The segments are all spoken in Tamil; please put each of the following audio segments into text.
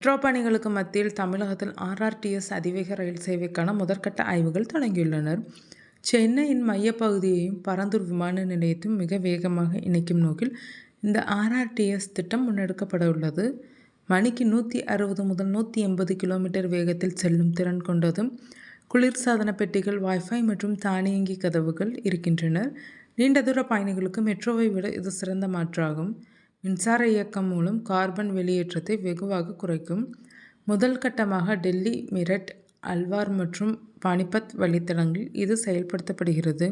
மெட்ரோ பணிகளுக்கு மத்தியில் தமிழகத்தில் ஆர்ஆர்டிஎஸ் அதிவேக ரயில் சேவைக்கான முதற்கட்ட ஆய்வுகள் தொடங்கியுள்ளனர். சென்னையின் மையப்பகுதியையும் பரந்தூர் விமான நிலையத்தையும் மிக வேகமாக இணைக்கும் நோக்கில் இந்த ஆர்ஆர்டிஎஸ் திட்டம் முன்னெடுக்கப்பட உள்ளது. மணிக்கு 160 முதல் 180 கிலோமீட்டர் வேகத்தில் செல்லும் திறன் கொண்டதும் குளிர்சாதன பெட்டிகள், வைஃபை மற்றும் தானியங்கி கதவுகள் இருக்கின்றன. நீண்ட தூர பயணிகளுக்கு மெட்ரோவை விட இது சிறந்த மாற்றாகும். மின்சார இயக்கம் மூலம் கார்பன் வெளியேற்றத்தை வெகுவாக குறைக்கும். முதல் கட்டமாக டெல்லி, மீரட், அல்வார் மற்றும் பானிபத் வழித்தடங்களில் இது செயல்படுத்தப்படுகிறது.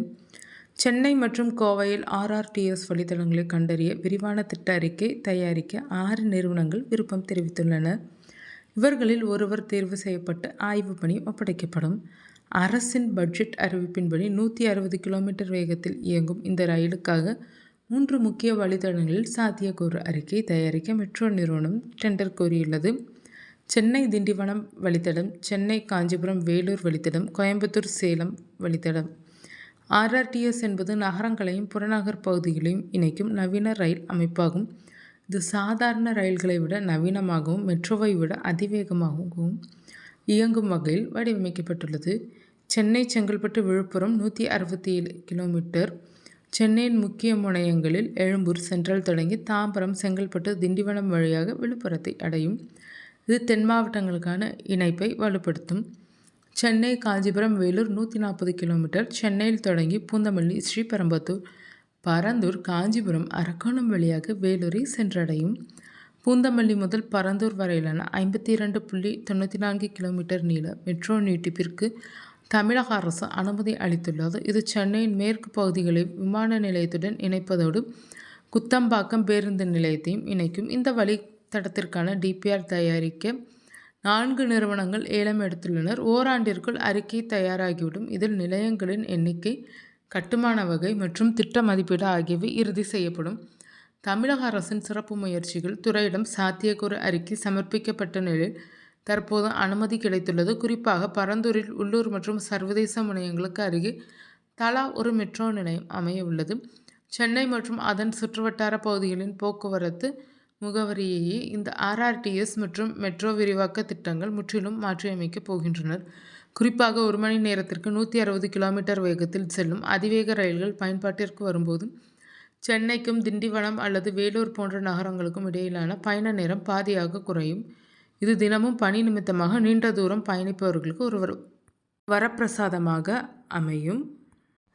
சென்னை மற்றும் கோவையில் ஆர்ஆர்டிஎஸ் வழித்தடங்களை கண்டறிய விரிவான திட்ட அறிக்கை தயாரிக்க 6 நிறுவனங்கள் விருப்பம் தெரிவித்துள்ளன. இவர்களில் ஒருவர் தேர்வு செய்யப்பட்டு ஆய்வு பணி ஒப்படைக்கப்படும். அரசின் பட்ஜெட் அறிவிப்பின்படி 160 கிலோமீட்டர் வேகத்தில் இயங்கும் இந்த ரயிலுக்காக 3 முக்கிய வழித்தடங்களில் சாத்தியக்கூறு அறிக்கை தயாரிக்க மெட்ரோ நிறுவனம் டெண்டர் கோரியுள்ளது. சென்னை திண்டிவனம் வழித்தடம், சென்னை காஞ்சிபுரம் வேலூர் வழித்தடம், கோயம்புத்தூர் சேலம் வழித்தடம். ஆர்ஆர்டிஎஸ் என்பது நகரங்களையும் புறநகர் பகுதிகளையும் இணைக்கும் நவீன ரயில் அமைப்பாகும். இது சாதாரண ரயில்களை விட நவீனமாகவும் மெட்ரோவை விட அதிவேகமாகவும் இயங்கும் வகையில் வடிவமைக்கப்பட்டுள்ளது. சென்னை, செங்கல்பட்டு, விழுப்புரம் 167 கிலோமீட்டர். சென்னையின் முக்கிய முனையங்களில் எழும்பூர் சென்ட்ரல் தொடங்கி தாம்பரம், செங்கல்பட்டு, திண்டிவனம் வழியாக விழுப்புரத்தை அடையும். இது தென் மாவட்டங்களுக்கான இணைப்பை வலுப்படுத்தும். சென்னை, காஞ்சிபுரம், வேலூர் 140 கிலோமீட்டர். சென்னையில் தொடங்கி பூந்தமல்லி, ஸ்ரீபெரும்புதூர், பரந்தூர், காஞ்சிபுரம், அரக்கோணம் வழியாக வேலூரை சென்றடையும். பூந்தமல்லி முதல் பரந்தூர் வரையிலான 52.94 கிலோமீட்டர் நீள மெட்ரோ நீட்டிப்பிற்கு தமிழக அரசு அனுமதி அளித்துள்ளது. இது சென்னையின் மேற்கு பகுதிகளை விமான நிலையத்துடன் இணைப்பதோடு குத்தம்பாக்கம் பேருந்து நிலையத்தையும் இணைக்கும். இந்த வழித்தடத்திற்கான டிபிஆர் தயாரிக்க 4 நிறுவனங்கள் ஏலம் எடுத்துள்ளனர். ஓராண்டிற்குள் அறிக்கை தயாராகிவிடும். இதில் நிலையங்களின் எண்ணிக்கை, கட்டுமான வகை மற்றும் திட்ட மதிப்பீடு ஆகியவை இறுதி செய்யப்படும். தமிழக அரசின் சிறப்பு முயற்சிகள் துறையிடம் சாத்தியக்கூறு அறிக்கை சமர்ப்பிக்கப்பட்ட நிலையில் தற்போது அனுமதி கிடைத்துள்ளது. குறிப்பாக பரந்தூரில் உள்ளூர் மற்றும் சர்வதேச முனையங்களுக்கு அருகே தலா ஒரு மெட்ரோ நிலையம் அமைய உள்ளது. சென்னை மற்றும் அதன் சுற்றுவட்டார பகுதிகளின் போக்குவரத்து முகவரியையே இந்த ஆர்ஆர்டிஎஸ் மற்றும் மெட்ரோ விரிவாக்க திட்டங்கள் முற்றிலும் மாற்றியமைக்கப் போகின்றனர். குறிப்பாக 1 மணி நேரத்திற்கு 160 கிலோமீட்டர் வேகத்தில் செல்லும் அதிவேக ரயில்கள் பயன்பாட்டிற்கு வரும்போது சென்னைக்கும் திண்டிவனம் அல்லது வேலூர் போன்ற நகரங்களுக்கும் இடையிலான பயண நேரம் பாதியாக குறையும். இது தினமும் பணி நிமித்தமாக நீண்ட தூரம் பயணிப்பவர்களுக்கு ஒரு வரப்பிரசாதமாக அமையும்.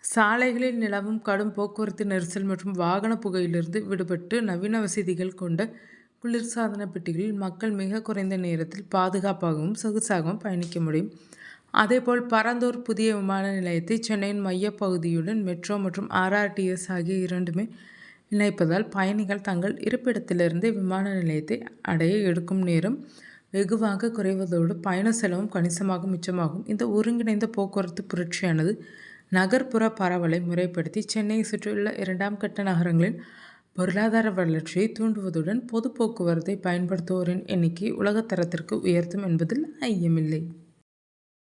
சாலைகளில் நிலவும் கடும் போக்குவரத்து நெரிசல் மற்றும் வாகன புகையிலிருந்து விடுபட்டு நவீன வசதிகள் கொண்ட குளிர்சாதன பெட்டிகளில் மக்கள் மிக குறைந்த நேரத்தில் பாதுகாப்பாகவும் சொகுசாகவும் பயணிக்க முடியும். அதேபோல் பரந்தூர் புதிய விமான நிலையத்தை சென்னையின் மையப்பகுதியுடன் மெட்ரோ மற்றும் ஆர்ஆர்டிஎஸ் ஆகிய இரண்டுமே இணைப்பதால் பயணிகள் தங்கள் இருப்பிடத்திலிருந்தே விமான நிலையத்தை அடைய எடுக்கும் நேரம் வெகுவாக குறைவதோடு பயண செலவும் கணிசமாக மிச்சமாகும். இந்த ஒருங்கிணைந்த போக்குவரத்து புரட்சியானது நகர்ப்புற பரவலை முறைப்படுத்தி சென்னையை சுற்றியுள்ள 2ஆம் கட்ட நகரங்களில் பொருளாதார வளர்ச்சியை தூண்டுவதுடன் பொது போக்குவரத்தை பயன்படுத்துவோரின் எண்ணிக்கை உலகத்தரத்திற்கு உயர்த்தும் என்பதில் ஐயமில்லை.